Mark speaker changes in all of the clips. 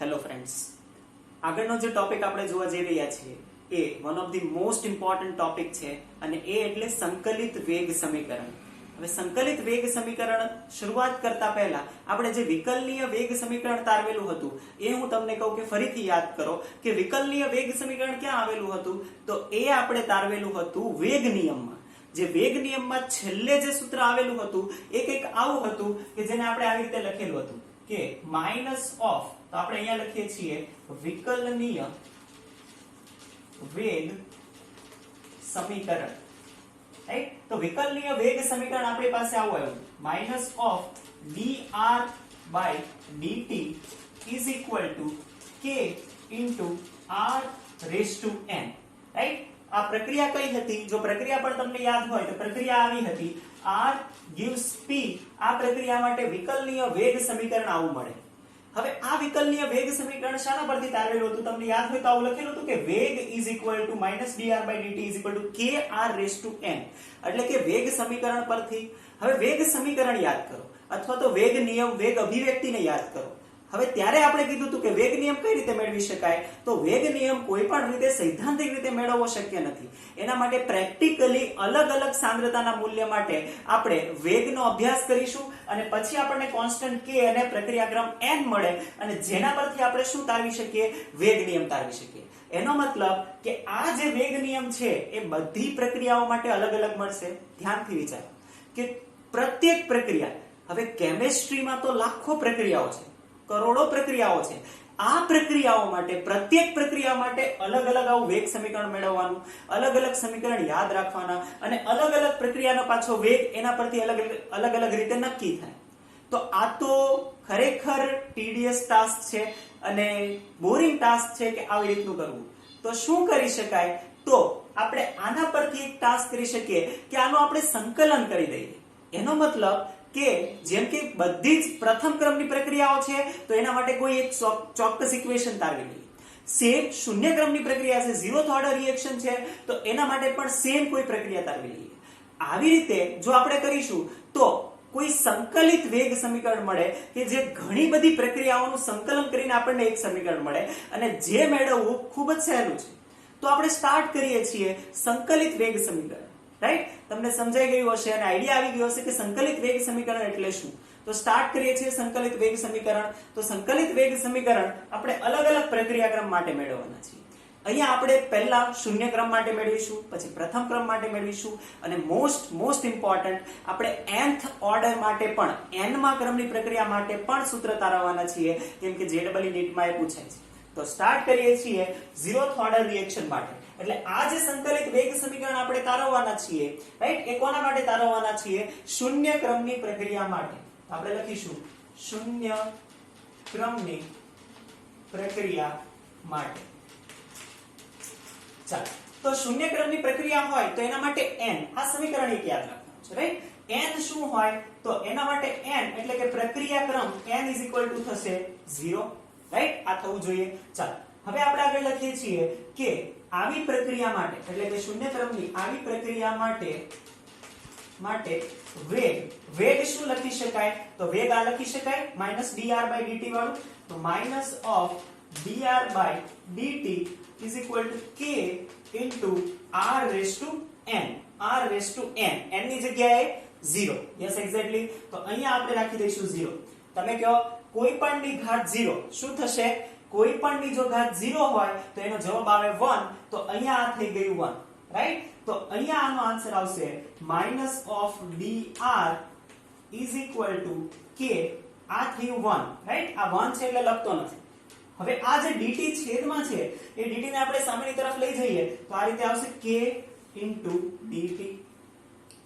Speaker 1: Hello friends, આગળનો જે topic આપણે જોવા જઈ રહ્યા છીએ એ one of the most important topic છે અને એ એટલે સંકલિત વેગ સમીકરણ. હવે સંકલિત વેગ સમીકરણ શરૂઆત કરતા પહેલા આપણે જે વિકલનીય વેગ સમીકરણ તારવેલું હતું એ હું તમને કહું કે ફરીથી યાદ કરો કે વિકલનીય વેગ સમીકરણ ક્યાં આવેલું હતું, તો એ આપણે તારવેલું હતું વેગ નિયમમાં. જે વેગ નિયમમાં છેલ્લે જે સૂત્ર આવેલું હતું એ કંઈક આવું હતું કે જેને આપણે આવી રીતે લખેલું હતું કે માઇનસ ઓફ, તો આપણે અહીંયા લખીએ છીએ વિકલનીય વેગ સમીકરણ, રાઈટ. તો વિકલનીય વેગ સમીકરણ આપણી પાસે આવું આવ્યું, minus of dr by dt is equal to k into r raised to n, right. આ પ્રક્રિયા કઈ હતી? જો પ્રક્રિયા પણ તમને યાદ હોય તો પ્રક્રિયા આવી હતી r gives p. આ પ્રક્રિયા માટે વિકલનીય વેગ સમીકરણ આવું મળે. હવે આ વિકલનીય વેગ સમીકરણ શાના પરથી તારવેલું હતું? તમને યાદ હોય તો આવું લખેલું હતું કે વેગ is equal to minus dr by dt is equal to kr raised to n, એટલે કે વેગ સમીકરણ પરથી. હવે વેગ સમીકરણ યાદ કરો અથવા તો વેગ નિયમ, વેગ અભિવ્યક્તિને યાદ કરો. હવે ત્યારે આપણે કીધું હતું કે વેગ નિયમ કઈ રીતે મેળવી શકાય, તો વેગ નિયમ કોઈ પણ રીતે સૈદ્ધાંતિક રીતે મેળવવો શક્ય નથી. એના માટે પ્રેક્ટિકલી અલગ અલગ સાંદ્રતાના મૂલ્ય માટે આપણે વેગનો અભ્યાસ કરીશું અને પછી આપણને કોન્સ્ટન્ટ k અને પ્રક્રિયાક્રમ n મળે અને જેના પરથી આપણે શું તારવી શકીએ? વેગ નિયમ તારવી શકીએ. એનો મતલબ કે આ જે વેગ નિયમ છે એ બધી પ્રક્રિયાઓ માટે અલગ અલગ મળશે. ધ્યાનથી વિચારો કે પ્રત્યેક પ્રક્રિયા, હવે કેમિસ્ટ્રીમાં તો લાખો પ્રક્રિયાઓ છે, કરોડો પ્રક્રિયાઓ છે. આ પ્રક્રિયાઓ માટે, પ્રત્યેક પ્રક્રિયા માટે અલગ અલગ આવું વેગ સમીકરણ મેળવવાનું, અલગ અલગ સમીકરણ યાદ રાખવાના અને અલગ અલગ પ્રક્રિયાનો પાછો વેગ એના પરથી અલગ અલગ રીતે નક્કી થાય. તો આ તો ખરેખર ટીડીએસ ટાસ્ક છે અને બોરિંગ ટાસ્ક છે કે આવી રીતનું કરવું. તો શું કરી શકાય? તો આપણે આના પરથી એક ટાસ્ક કરી શકીએ કે આનું આપણે સંકલન કરી દઈએ. એનો મતલબ કે જેમ કે બધી જ પ્રથમ ક્રમની પ્રક્રિયાઓ છે તો એના માટે કોઈ એક ચોક્કસ ઇક્વેશન તારવી લઈએ. સેમ શૂન્ય ક્રમની પ્રક્રિયા છે, ઝીરોથ ઓર્ડર રિએક્શન છે, તો એના માટે પણ સેમ કોઈ પ્રક્રિયા તારવી લઈએ. આવી રીતે જો આપણે કરીશું તો કોઈ સંકલિત વેગ સમીકરણ મળે કે જે ઘણી બધી પ્રક્રિયાઓનું સંકલન કરીને આપણને એક સમીકરણ મળે અને જે મેળવવું ખૂબ જ સહેલું છે. તો આપણે સ્ટાર્ટ કરીએ છીએ સંકલિત વેગ સમીકરણ, રાઈટ. તમને સમજાઈ ગયું હશે અને આઈડિયા આવી ગયો હશે કે સંકલિત વેગ સમીકરણ એટલે શું. તો સ્ટાર્ટ કરીએ છીએ સંકલિત વેગ સમીકરણ. તો સંકલિત વેગ સમીકરણ આપણે અલગ અલગ પ્રક્રિયાક્રમ માટે મેળવવાના છીએ. અહીંયા આપણે પહેલા શૂન્ય ક્રમ માટે મેળવીશું, પછી પ્રથમ ક્રમ માટે મેળવીશું અને મોસ્ટ ઇમ્પોર્ટન્ટ આપણે nth ઓર્ડર માટે પણ, n માં ક્રમની પ્રક્રિયા માટે પણ સૂત્ર તારવવાના છીએ કેમ કે JEE નીટમાં એ પૂછાય છે. તો સ્ટાર્ટ કરીએ છીએ ઝીરોથ ઓર્ડર રિએક્શન માટે. એટલે આ જે સંકલિત વેગ સમીકરણ આપણે તારવવાના છીએ, રાઈટ, એ કોના માટે તારવવાના છીએ? શૂન્ય ક્રમની પ્રક્રિયા માટે. આપણે લખીશું શૂન્ય ક્રમની પ્રક્રિયા માટે. ચાલો, તો શૂન્ય ક્રમની પ્રક્રિયા હોય તો એના માટે n, આ સમીકરણ એક યાદ રાખવાનું છે, રાઈટ. n શું હોય? તો એના માટે n એટલે કે પ્રક્રિયા ક્રમ n is equal to થશે 0, રાઈટ. આ થવું જોઈએ. ચાલો, હવે આપણે આગળ લખીએ છીએ કે આવી પ્રક્રિયા માટે, એટલે કે શૂન્ય ક્રમની આવી પ્રક્રિયા માટે વેગ શું લખી શકાય? તો વેગ આ લખી શકાય -dr by dt વાળું. તો minus of dr by dt is equal to k into r raised to n. r raised to n, n ની જગ્યાએ 0. Yes, exactly. તો અહીંયા આપણે રાખી દઈશું 0. તમે કહો કોઈ પણ ની ઘાત 0 શું થશે? કોઈ પણ ની જો ઘાત 0 હોય તો એનો જવાબ આવે 1. તો અહીંયા આ થઈ ગયું 1, રાઈટ. તો અહીંયા આનો આન્સર આવશે minus of dr is equal to k. આ થયું 1, રાઈટ. આ 1 છે એટલે લખતો નથી. હવે આ જે dt છેદમાં છે એ dt ને આપણે સામેની તરફ લઈ જઈએ તો આ રીતે આવશે k into dt,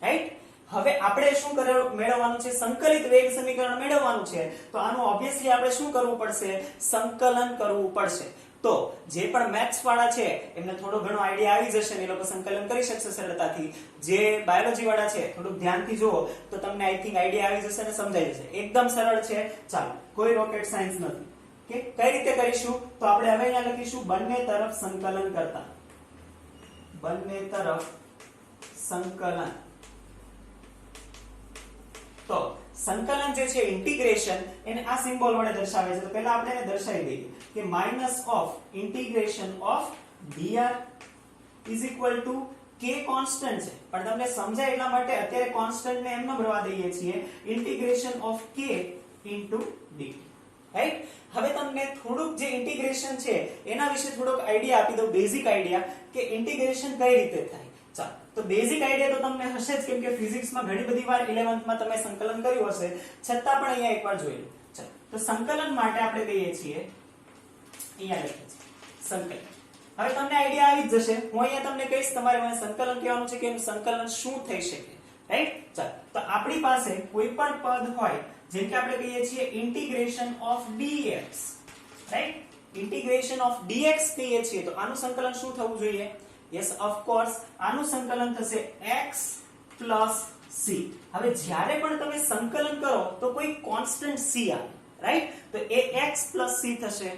Speaker 1: રાઈટ. હવે આપણે શું મેળવવાનું છે? સંકલિત વેગ સમીકરણ મેળવવાનું છે. તો આનું ઓબ્વિયસલી આપણે શું કરવું પડશે? સંકલન કરવું પડશે. તો જે પણ મેથ્સ વાળા છે એમને થોડો ઘણો આઈડિયા આવી જશે ને એ લોકો સંકલન કરી શકશે સરળતાથી. જે બાયોલોજી વાળા છે થોડુંક ધ્યાનથી જુઓ તો તમને આઈ થિંક આઈડિયા આવી જશે અને સમજાઈ જશે. એકદમ સરળ છે. ચાલો, કોઈ રોકેટ સાયન્સ નથી. કે કઈ રીતે કરીશું? તો આપણે હવે અહીંયા લખીશું બંને તરફ સંકલન કરતા. બંને તરફ સંકલન તો સંકલન જે છે ઇન્ટિગ્રેશન એને આ સિમ્બોલ વડે દર્શાવે છે. તો પહેલા આપણે એને દર્શાવી દઈએ કે minus of integration of dr is equal to k constant છે, પણ તમને સમજાય એટલા માટે અત્યારે કોન્સ્ટન્ટ ને એમ ન ભરવા દઈએ છીએ, integration of k into dt. Right. હવે તમને થોડુંક જે ઇન્ટિગ્રેશન છે એના વિશે થોડોક આઈડિયા આપી દઉં, બેઝિક આઈડિયા કે ઇન્ટિગ્રેશન કઈ રીતે થાય. ચાલો, તો બેઝિક આઈડિયા તો તમને હશે જ, કેમ કે ફિઝિક્સમાં ઘણી બધી વાર 11th માં તમે સંકલન કર્યું હશે, છતાં પણ અહીંયા એકવાર જોઈ લો. ચાલો, તો સંકલન માટે આપણે કહીએ છીએ, અહીંયા લખીએ છીએ સંકલન. હવે તમને આઈડિયા આવી જ જશે. હું અહીંયા તમને કહીશ, તમારે મને સંકલન કહેવાનું છે કે એનું સંકલન શું થઈ શકે. રાઈટ. ચાલો, તો આપણી પાસે કોઈ પણ પદ હોય, જેમ કે આપણે કહીએ છીએ integration of dx, right. Integration of dx કહીએ છીએ તો આનું સંકલન શું થવું જોઈએ? યસ, ઓફ કોર્સ આનું સંકલન થશે x c. હવે જ્યારે પણ તમે સંકલન કરો તો કોઈ કોન્સ્ટન્ટ c આવે, રાઈટ. તો એ x c થશે.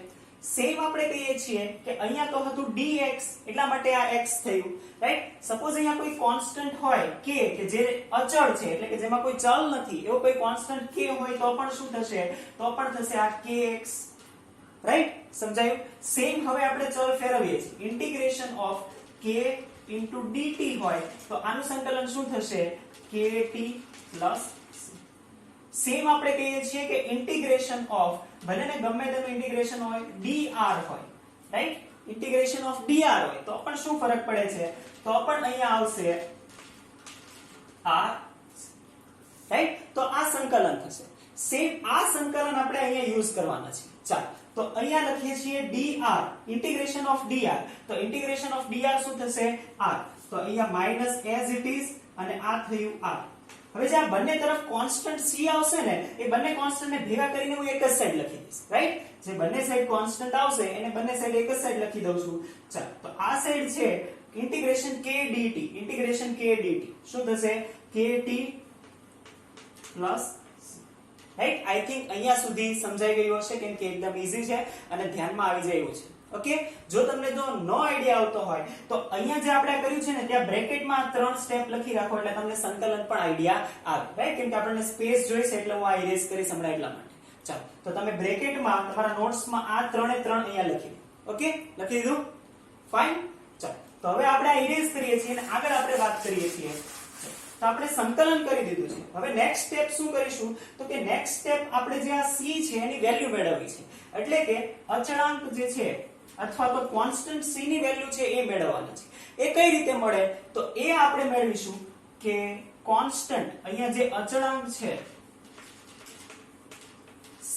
Speaker 1: સેમ આપણે કહીએ છીએ કે અહીંયા તો હતું dx, એટલા માટે આ x થયું, રાઈટ. સપોઝ અહીંયા કોઈ કોન્સ્ટન્ટ હોય k કે જે અચળ છે, એટલે કે જેમાં કોઈ ચલ નથી, એવો કોઈ કોન્સ્ટન્ટ k હોય તો પણ શું થશે? તો પણ થશે આ kx, રાઈટ. સમજાયું? સેમ હવે આપણે ચલ ફેરવીએ છીએ, integration of k into dt હોય તો આનું સંકલન શું થશે? kt plus c. સેમ આપણે કહીએ છીએ કે ઇન્ટિગ્રેશન ઓફ, ભલે ને ગમે તેનું ઇન્ટિગ્રેશન હોય, dr હોય, રાઈટ. ઇન્ટિગ્રેશન ઓફ dr હોય તો પણ શું ફરક પડે છે? તો પણ અહીંયા આવશે r, રાઈટ. તો આ સંકલન થશે. સેમ આ સંકલન આપણે અહીંયા યુઝ કરવાના છે. ચાલો, તો અહીંયા લખીએ છીએ dr, ઇન્ટિગ્રેશન ઓફ dr. તો ઇન્ટિગ્રેશન ઓફ dr શું થશે? r. તો અહીંયા માઈનસ એઝ ઇટ ઇઝ અને આ થયું r. હવે જે આ બંને તરફ કોન્સ્ટન્ટ c આવશે ને, એ બંને કોન્સ્ટન્ટ ને ભેગા કરીને હું એક જ સાઈડ લખી દઈશ, રાઈટ. જે બંને સાઈડ કોન્સ્ટન્ટ આવશે એને બંને સાઈડ એક જ સાઈડ લખી દઉં છું. ચાલો, તો આ સાઈડ છે integration k dt, integration k dt શું થશે? kt plus, right. I think અહીંયા સુધી સમજાઈ ગયું હશે, કેમ કે એકદમ ઈઝી છે અને ધ્યાનમાં આવી જાય એવું છે. ઓકે. જો તમને જો નો આઈડિયા આવતો હોય તો અહીંયા જે આપણે કર્યું છે ને, ત્યાં બ્રેકેટમાં 3 સ્ટેપ લખી રાખો એટલે તમને સંકલન પણ આઈડિયા આવે, રાઈટ. કેમ કે આપણને સ્પેસ જોઈશે એટલે હું આ ઇરેઝ કરીશ હમણાં એટલા માટે. ચાલો, તો તમે બ્રેકેટમાં તમારા નોટ્સમાં આ 3 એ 3 અહીંયા લખી દો. ઓકે, લખી દીધું? ફાઇન. ચાલો, તો હવે આપણે આ ઇરેઝ કરીએ છીએ અને આગળ આપણે વાત કરીએ છીએ. તો આપણે સંકલન કરી દીધું છે. હવે નેક્સ્ટ સ્ટેપ શું કરીશું? તો કે નેક્સ્ટ સ્ટેપ આપણે જે આ c છે એની વેલ્યુ મેળવવી છે. એટલે કે અચળાંક જે છે અથવા તો કોન્સ્ટન્ટ c ની વેલ્યુ છે એ મેળવવાની છે. એ કઈ રીતે મળે? તો એ આપણે મેળવીશું કે કોન્સ્ટન્ટ, અહીંયા જે અચળાંક છે c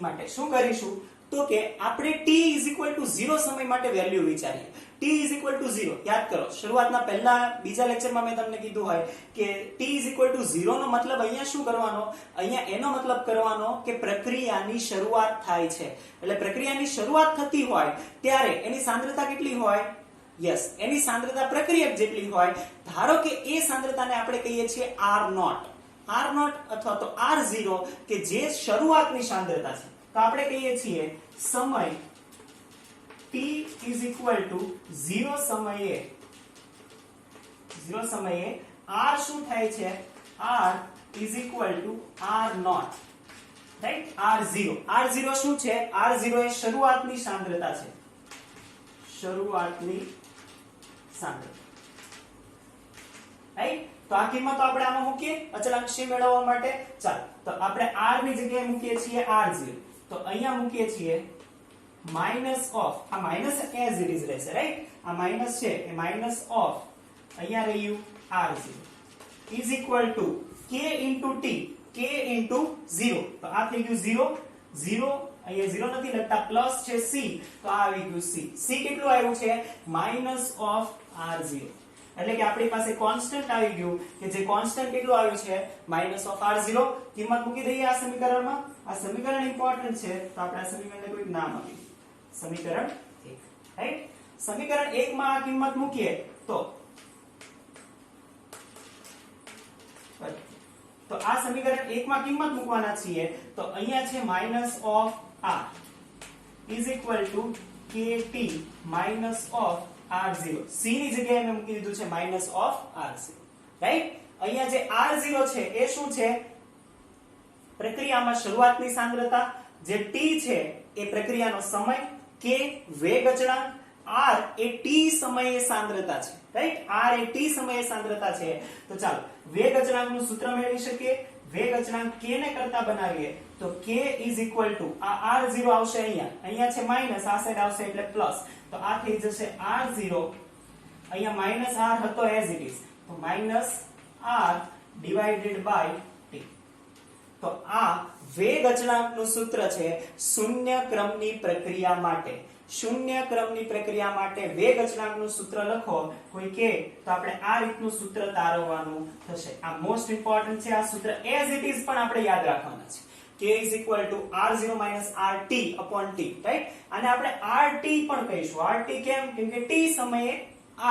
Speaker 1: માટે શું કરીશું? તો કે આપણે t 0 સમય માટે વેલ્યુ વિચારીએ. t 0, યાદ કરો, શરૂઆતના પહેલા બીજા લેક્ચરમાં મેં તમને કીધું હોય કે t 0 નો મતલબ અહીંયા શું કરવાનો? અહીંયા એનો મતલબ કરવાનો કે પ્રક્રિયાની શરૂઆત થાય છે. એટલે પ્રક્રિયાની શરૂઆત થતી હોય ત્યારે એની સાંદ્રતા કેટલી હોય? યસ, એની સાંદ્રતા પ્રક્રિયક જેટલી હોય. ધારો કે એ સાંદ્રતાને આપણે કહીએ છીએ r0, અથવા તો r0 કે જે શરૂઆતની સાંદ્રતા છે. તો આપણે કહીએ છીએ સમય t is equal to 0 સમયે r શું થાય છે? r is equal to r0, right. r0 શું છે? r0 એ શરૂઆતની સાંદ્રતા છે, શરૂઆતની સાંદ્રતા, રાઈટ. તો આ કિંમતો આપણે આમાં મૂકીએ અચળાંક c મેળવવા માટે. ચાલો, તો આપણે r ની જગ્યાએ મૂકીએ છીએ r0. તો અહીંયા મૂકીએ છીએ માઇનસ ઓફ, આ માઇનસ એઝ ઇટ ઇઝ રહેશે, રાઈટ. આ માઇનસ છે એ માઇનસ ઓફ, અહીંયા રહ્યું r0 is equal to k into t, k into 0. તો આ થઈ ગયું 0, અહીંયા 0 નથી લખતા, પ્લસ છે c, તો આ આવી ગયું c. c કેટલું આવ્યું છે? Minus of r0. એટલે કે આપણી પાસે કોન્સ્ટન્ટ આવી ગયું કે જે કોન્સ્ટન્ટ કેટલું આવ્યું છે? Minus of r0. કિંમત મૂકી દઈએ આ સમીકરણમાં. આ સમીકરણ ઇમ્પોર્ટન્ટ છે તો આપણે આ સમીકરણને કોઈક નામ આપીએ. સમીકરણ 1, રાઈટ. સમીકરણ 1 માં આ કિંમત મૂકીએ તો આ સમીકરણ 1 માં કિંમત મૂકવાના છીએ. તો અહીંયા છે minus of r is equal to kt minus of r0. c ની જગ્યાએ મેં મૂકી દીધું છે માઇનસ ઓફ r0, રાઈટ. અહીંયા જે r0 છે એ શું છે? પ્રક્રિયામાં શરૂઆતની સાંદ્રતા, જે t છે એ પ્રક્રિયાનો સમય, k વેગ અચળાંક, r એ t સમયે સાંદ્રતા છે, રાઈટ? r એ t સમયે સાંદ્રતા છે. તો ચાલો વેગ અચળાંકનું સૂત્ર મેળવી શકીએ. વેગ અચળાંક k ને કરતા બનાવીએ તો k આ r0 આવશે અહીંયા છે માઈનસ, આ સાઈડ આવશે એટલે પ્લસ, તો આ થઈ જશે r0, અહીંયા માઈનસ r હતો એઝ ઇટ ઇઝ, તો minus r divided by t. તો આ વેગ અચળાંકનું સૂત્ર છે શૂન્ય ક્રમની પ્રક્રિયા માટે. શૂન્ય ક્રમની પ્રક્રિયા માટે વેગ અચળાંકનું સૂત્ર લખો કોઈ કે તો આપણે આ રીતનું સૂત્ર તારવવાનું થશે. આ મોસ્ટ ઇમ્પોર્ટન્ટ છે. આ સૂત્ર એઝ ઇટ ઇઝ પણ આપણે યાદ રાખવાના છે. k r0 rt upon t, right? અને આપણે rt પણ કહીશું. rt કેમ? કેમ કે t સમયે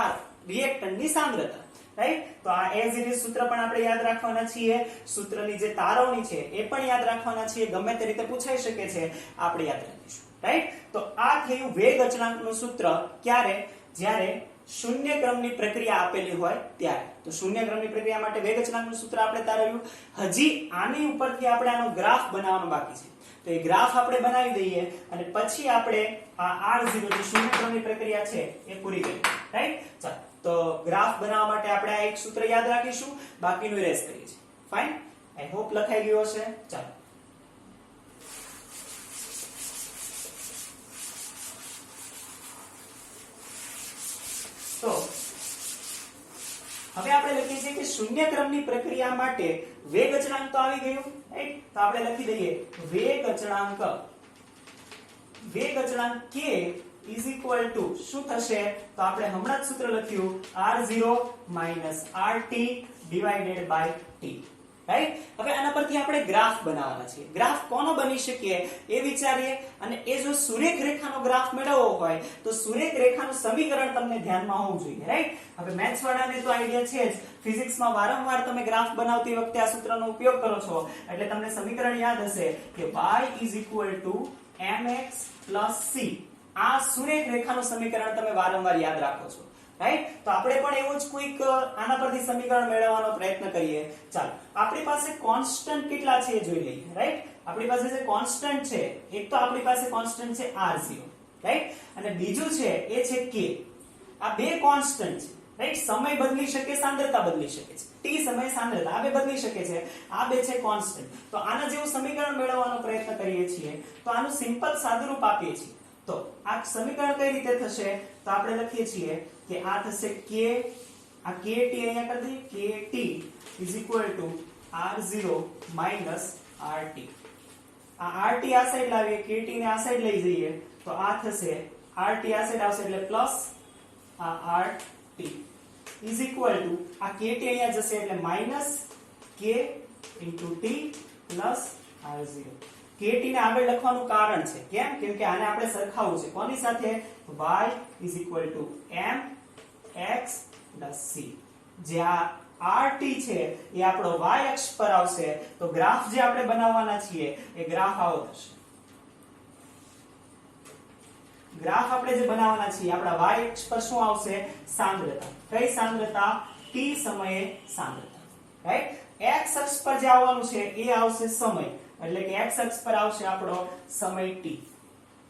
Speaker 1: r રિએક્ટન્ટની સાંદ્રતા, રાઈટ? તો આ એઝ ઇટ ઇઝ સૂત્ર પણ આપણે યાદ રાખવાના છીએ. સૂત્રની જે તારવણી છે એ પણ યાદ રાખવાના છીએ. ગમે તે રીતે પૂછાઈ શકે છે, આપણે યાદ રાખીશું, રાઈટ? તો આ થયું વેગ અચળાંકનું સૂત્ર. ક્યારે? જ્યારે શૂન્ય ક્રમની પ્રક્રિયા આપેલી હોય ત્યારે. તો શૂન્ય ક્રમની પ્રક્રિયા માટે વેગ અચળાંકનું સૂત્ર આપણે તારવ્યું. હજી આની ઉપરથી આપણે આનો ગ્રાફ બનાવવાનો બાકી છે. તો એ ગ્રાફ આપણે બનાવી દઈએ અને પછી આપણે આ r0 જે શૂન્ય ક્રમની પ્રક્રિયા છે એ પૂરી કરીએ, રાઈટ? ચાલો તો ગ્રાફ બનાવવા માટે આપણે આ એક સૂત્ર યાદ રાખીશું, બાકીનું ઇરેઝ કરીએ છીએ. ફાઇન, આઈ હોપ લખાઈ ગયો હશે. ચાલો તો હવે આપણે લખીએ છીએ કે શૂન્ય ક્રમની પ્રક્રિયા માટે વેગ અચળાંક તો આવી ગયું, રાઈટ? તો આપણે લખી દઈએ વેગ અચળાંક k is equal to શું થશે? તો આપણે હમણાં જ સૂત્ર લખ્યું r0 rt divided by t, right? હવે આના પરથી આપણે ગ્રાફ બનાવવાના છે. ગ્રાફ કોનો બની શકે એ વિચારીએ. અને એ જો સુરેખ રેખાનો ગ્રાફ મેળવવો હોય તો સુરેખ રેખાનું સમીકરણ તમને ધ્યાનમાં હોવું જોઈએ, રાઈટ? હવે મેથ્સ વાળાને તો આઈડિયા છે જ. ફિઝિક્સમાં વારંવાર તમે ગ્રાફ બનાવતી વખતે આ સૂત્રનો ઉપયોગ કરો છો એટલે તમને સમીકરણ યાદ હશે કે y mx c. આ સુરેખ રેખાનું સમીકરણ તમે વારંવાર યાદ રાખો છો, રાઈટ? તો આપણે પણ એવું જ કોઈક આના પરથી સમીકરણ મેળવવાનો પ્રયત્ન કરીએ. ચાલો આપણી પાસે કોન્સ્ટન્ટ કેટલા છે એ જોઈ લઈએ, રાઈટ? આપણી પાસે જે કોન્સ્ટન્ટ છે એક તો આપણી પાસે કોન્સ્ટન્ટ છે r0, રાઈટ? અને બીજું છે એ છે k. આ બે કોન્સ્ટન્ટ છે, રાઈટ? સમય બદલી શકે, સાંદ્રતા બદલી શકે છે. t સમય સાંદ્રતા આ બે બદલી શકે છે. આ બે છે કોન્સ્ટન્ટ. તો આના જેવું સમીકરણ મેળવવાનો પ્રયત્ન કરીએ છીએ તો આનું સિમ્પલ સાદુરૂપ આપીએ છીએ. તો આ સમીકરણ કઈ રીતે થશે? તો આપણે લખીએ છીએ કે આ થશે k, આ kt અહીંયા કરી દઈએ, kt is equal to r0 minus rt. આ rt આ સાઈડ લાવીએ, kt ને આ સાઈડ લઈ જઈએ તો આ થશે rt આ સાઈડ આવશે એટલે પ્લસ આ rt is equal to આ kt અહીંયા જશે એટલે minus k into t plus r0. kt ને આગળ લખવાનું કારણ છે કેમ? કેમ કે આને આપણે સરખાવવું છે કોની સાથે? y is equal to mx plus c. જે આ rt છે એ આપણો y અક્ષ પર આવશે. તો ગ્રાફ જે આપણે બનાવવાના છીએ એ ગ્રાફ આવો થશે. ગ્રાફ આપણે જે બનાવવાના છીએ આપણા y અક્ષ પર શું આવશે? સાંદ્રતા. કઈ સાંદ્રતા? t સમયે સાંદ્રતા, રાઈટ? x અક્ષ પર જે આવવાનું છે એ આવશે સમય, એટલે કે x અક્ષ પર આવશે આપણો સમય t,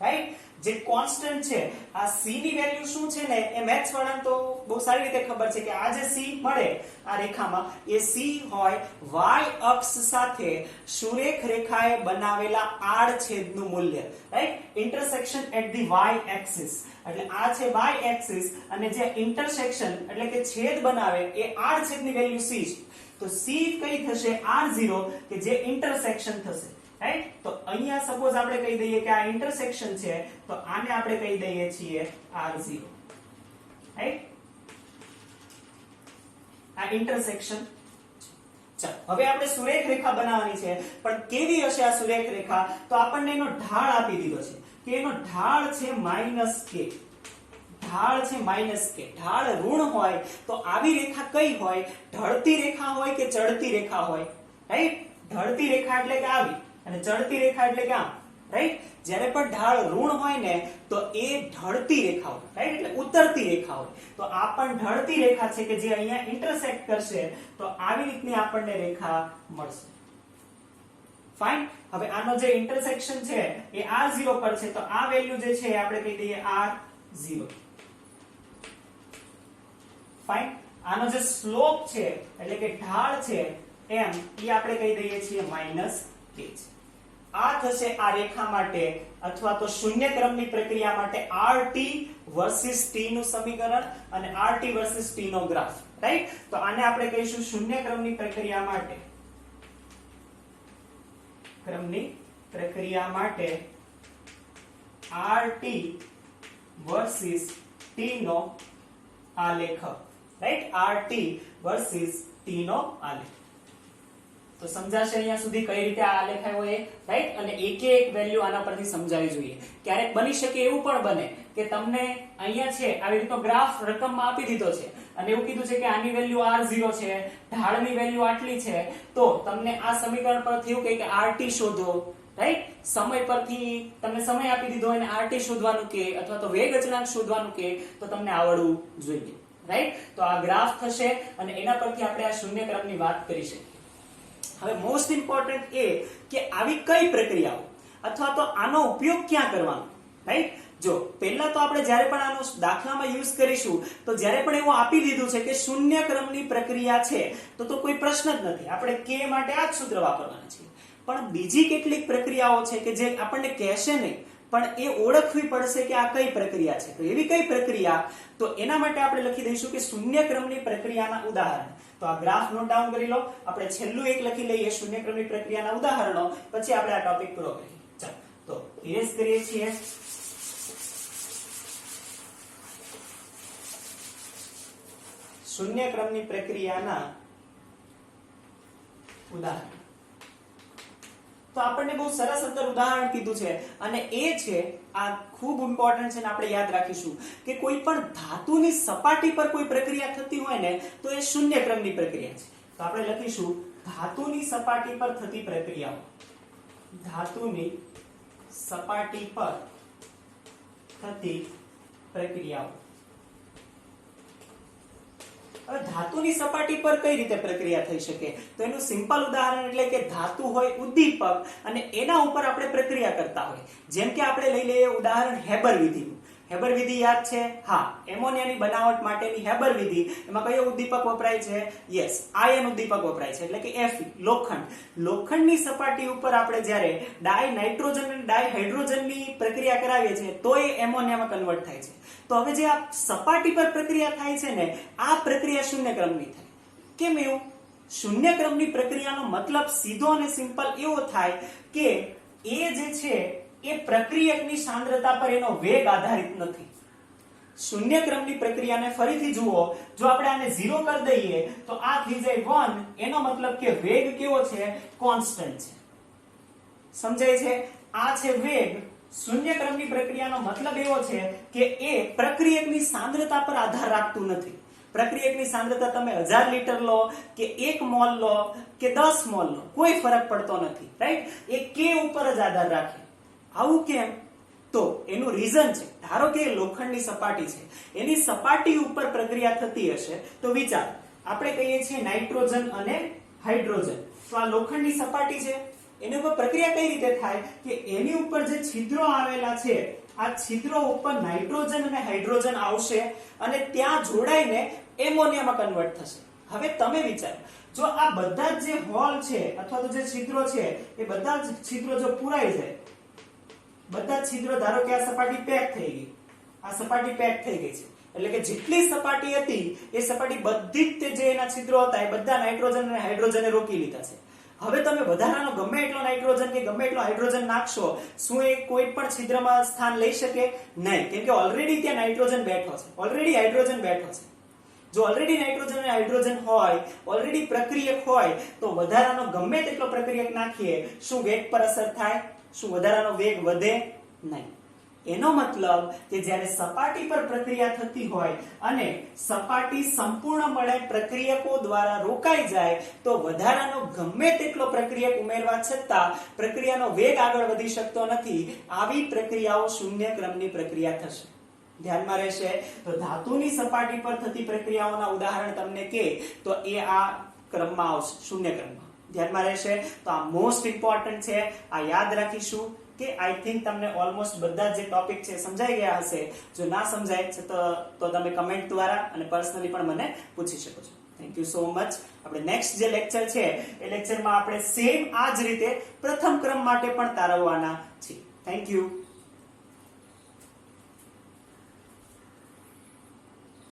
Speaker 1: રાઈટ? જે કોન્સ્ટન્ટ છે આ c ની વેલ્યુ શું છે ને એ મેથ્સ વાળાને તો બહુ સારી રીતે ખબર છે કે આ જે c મળે આ રેખામાં એ c હોય y અક્ષ સાથે સુરેખ રેખાએ બનાવેલા આડછેદનું મૂલ્ય, right? Intersection at the y axis. એટલે આ છે y એક્સિસ અને જે ઇન્ટરસેક્શન એટલે કે છેદ બનાવે એ આડછેદની વેલ્યુ c છે. તો c કઈ થશે? r0 કે જે ઇન્ટરસેક્શન થશે, રાઈટ? તો અહીંયા સપોઝ આપણે કહી દઈએ કે આ ઇન્ટરસેક્શન છે તો આને આપણે કહી દઈએ છીએ r0, રાઈટ? આ ઇન્ટરસેક્શન. ચાલો હવે આપણે સુરેખ રેખા બનાવવાની છે, પણ કેવી હશે આ સુરેખ રેખા? તો આપણને એનો ઢાળ આપી દીધો છે કે એનો ઢાળ છે -k. ઢાળ છે -k. ઢાળ ઋણ હોય તો આવી રેખા કઈ હોય? ઢળતી રેખા હોય કે ચડતી રેખા હોય? રાઈટ? ઢળતી રેખા એટલે કે આવી અને ચડતી રેખા એટલે કે આમ. રાઈટ? જ્યારે પણ ઢાળ ઋણ હોય ને તો એ ઢળતી રેખા હોય, રાઈટ? એટલે ઉતરતી રેખા હોય. તો આ પણ ઢળતી રેખા છે કે જે અહીંયા ઇન્ટરસેક્ટ કરશે, તો આવી રીતની આપણને રેખા મળશે. ફાઇન. હવે આનો જે ઇન્ટરસેક્શન છે એ r0 પર છે, તો આ વેલ્યુ જે છે આપણે કહી દઈએ r0. ફાઇન. આનો જે સ્લોપ છે એટલે કે ઢાળ છે m, એ આપણે કહી દઈએ છીએ -k. આ થશે આ રેખા માટે અથવા તો શૂન્ય ક્રમની પ્રક્રિયા માટે rt વર્સિસ t નું સમીકરણ અને rt વર્સિસ t નો ગ્રાફ, રાઈટ? તો આને આપણે કહીશું શૂન્ય ક્રમની પ્રક્રિયા માટે rt વર્સિસ t નો આલેખ, રાઈટ? rt વર્સિસ t નો આલેખ. તો સમજાશે અહીંયા સુધી કઈ રીતે આ આલેખ આવ્યો એ, રાઈટ? અને એક એક વેલ્યુ આના પરથી સમજાવી જોઈએ. ક્યારેક બની શકે એવું પણ બને કે તમને અહીંયા છે આવી રીતનો ગ્રાફ રકમમાં આપી દીધો છે અને એવું કીધું છે કે આની વેલ્યુ r0 છે, ઢાળની વેલ્યુ આટલી છે, તો તમને આ સમીકરણ પરથી એવું કહે કે rt શોધો, રાઈટ? સમય પરથી તમને સમય આપી દીધો અને rt શોધવાનું કે અથવા તો વેગ અચળાંક શોધવાનું કે તો તમને આવડવું જોઈએ, રાઈટ? તો આ ગ્રાફ થશે અને એના પરથી આપણે આ શૂન્ય ક્રમની વાત કરી શકીએ. હવે મોસ્ટ ઇમ્પોર્ટન્ટ એ કે આવી કઈ પ્રક્રિયાઓ અથવા તો આનો ઉપયોગ ક્યાં કરવાનો, રાઈટ? જો પહેલા તો આપણે જ્યારે પણ આનો દાખલામાં યુઝ કરીશું તો જ્યારે પણ એવું આપી દીધું છે કે શૂન્ય ક્રમની પ્રક્રિયા છે તો કોઈ પ્રશ્ન જ નથી, આપણે k માટે આ જ સૂત્ર વાપરવાના છે. પણ બીજી કેટલીક પ્રક્રિયાઓ છે કે જે આપણને કહેશે નહીં, પણ એ ઓળખવી પડશે કે આ કઈ પ્રક્રિયા છે. તો એવી કઈ પ્રક્રિયા, તો એના માટે આપણે લખી દઈશું કે શૂન્ય ક્રમની પ્રક્રિયાના ઉદાહરણ. તો આ ગ્રાફ નોટ ડાઉન કરી લો. આપણે છેલ્લું એક લખી લઈએ શૂન્ય ક્રમની પ્રક્રિયાના ઉદાહરણો, પછી આપણે આ ટોપિક પૂરો કરીએ. ચાલો તો ઇરેઝ કરીએ છીએ. શૂન્ય ક્રમની પ્રક્રિયાના ઉદાહરણ. તો આપણને બહુ સરસ અંદર ઉદાહરણ કીધું છે અને એ છે, આ ખૂબ ઇમ્પોર્ટન્ટ છે ને આપણે યાદ રાખીશું કે કોઈ પણ ધાતુની સપાટી પર કોઈ પ્રક્રિયા થતી હોય ને તો એ શૂન્ય ક્રમની પ્રક્રિયા છે. તો આપણે લખીશું ધાતુની સપાટી પર થતી પ્રક્રિયાઓ. ધાતુની સપાટી પર થતી પ્રક્રિયાઓ. હવે ધાતુની સપાટી પર કઈ રીતે પ્રક્રિયા થઈ શકે, તો એનું સિમ્પલ ઉદાહરણ એટલે કે ધાતુ હોય ઉદ્દીપક અને એના ઉપર આપણે પ્રક્રિયા કરતા હોય. જેમ કે આપણે લઈ લઈએ ઉદાહરણ હેબર વિધિનું. હેબર વિધિ યાદ છે? હા, એમોનિયાની બનાવટ માટેની હેબર વિધિ. એમાં કયો ઉદ્દીપક વપરાય છે? યસ, આયન ઉદ્દીપક વપરાય છે, એટલે કે Fe, લોખંડ. લોખંડની સપાટી ઉપર આપણે જ્યારે ડાય નાઇટ્રોજન અને ડાય હાઇડ્રોજનની પ્રક્રિયા કરાવીએ છીએ તો એ એમોનિયામાં કન્વર્ટ થાય છે. તો હવે જે આ સપાટી પર પ્રક્રિયા થાય છે ને, આ પ્રક્રિયા શૂન્ય ક્રમની થાય. કેમ એવું? શૂન્ય ક્રમની પ્રક્રિયાનો મતલબ સીધો અને સિમ્પલ એવો થાય કે એ જે છે એ પ્રક્રિયકની સાંદ્રતા પર એનો વેગ આધારિત નથી. શૂન્ય ક્રમની પ્રક્રિયાને ફરીથી જુઓ, જો આપણે આને 0 કરી દઈએ તો આ થઈ જાય 1, એનો મતલબ કે વેગ કેવો છે? કોન્સ્ટન્ટ છે. સમજાય છે? આ છે વેગ. શૂન્ય ક્રમની પ્રક્રિયાનો મતલબ એવો છે કે એ પ્રક્રિયકની સાંદ્રતા પર આધાર રાખતું નથી. પ્રક્રિયકની સાંદ્રતા તમે 1000 લીટર લો કે 1 મોલ લો કે 10 મોલ લો, કોઈ ફરક પડતો નથી, રાઈટ? એ k ઉપર જ આધાર રાખે. આવું કેમ? તો એનું રીઝન છે, ધારો કે લોખંડની સપાટી છે, એની સપાટી ઉપર પ્રક્રિયા થતી હશે તો વિચાર, આપણે કહીએ છીએ નાઇટ્રોજન અને હાઇડ્રોજન. તો આ લોખંડની સપાટી છે, એની ઉપર પ્રક્રિયા કઈ રીતે થાય કે એની ઉપર જે છિદ્રો આવેલા છે, આ છિદ્રો ઉપર નાઇટ્રોજન અને હાઇડ્રોજન આવશે અને ત્યાં જોડાઈને એમોનિયામાં કન્વર્ટ થશે. હવે તમે વિચારો, જો આ બધા જ જે હોલ છે અથવા તો જે છિદ્રો છે એ બધા જ છિદ્રો જો પુરાઈ જાય, બધા છિદ્રો, ધારો કે આ સપાટી પેક થઈ ગઈ, આ સપાટી પેક થઈ ગઈ છે, એટલે કે જેટલી સપાટી હતી એ સપાટી બધી જ જે એના છિદ્રો હતા એ બધા નાઇટ્રોજન અને હાઇડ્રોજને રોકી લીધા છે. હવે તમે વધારાનો ગમે એટલો નાઇટ્રોજન કે ગમે એટલો હાઇડ્રોજન નાખશો, શું એ કોઈ પણ છિદ્રમાં સ્થાન લઈ શકે? નહીં, કેમ કે ઓલરેડી ત્યાં નાઇટ્રોજન બેઠો છે, ઓલરેડી હાઇડ્રોજન બેઠો છે. જો ઓલરેડી નાઇટ્રોજન અને હાઇડ્રોજન હોય, ઓલરેડી પ્રક્રિયક હોય, તો વધારાનો ગમે તેટલો પ્રક્રિયક નાખીએ, શું વેગ પર અસર થાય? શું વધારાનો વેગ વધે? નહીં. એનો મતલબ કે જ્યારે સપાટી પર પ્રક્રિયા થતી હોય અને સપાટી સંપૂર્ણપણે પ્રક્રિયકો દ્વારા રોકાઈ જાય તો વધારાનો ગમે તેટલો પ્રક્રિયક ઉમેરવા છતાં પ્રક્રિયાનો વેગ આગળ વધી શકતો નથી. આવી પ્રક્રિયાઓ શૂન્ય ક્રમની પ્રક્રિયા થશે. ધ્યાનમાં રહેશે. તો ધાતુની સપાટી પર થતી પ્રક્રિયાઓના ઉદાહરણ તમને કે તો એ આ ક્રમમાં આવશે, શૂન્ય ક્રમમાં. ધ્યાનમાં રહેશે. તો આ મોસ્ટ ઇમ્પોર્ટન્ટ છે, આ યાદ રાખીશું કે આઈ થિંક તમને ઓલમોસ્ટ બધા જે ટોપિક છે સમજાઈ ગયા હશે. જો ના સમજાય છે તો તમે કમેન્ટ દ્વારા અને પર્સનલી પણ મને પૂછી શકો છો. Thank you so much. આપણે નેક્સ્ટ જે લેક્ચર છે એ લેક્ચરમાં આપણે સેમ આ જ રીતે પ્રથમ ક્રમ માટે પણ તારવવાના છીએ. Thank you.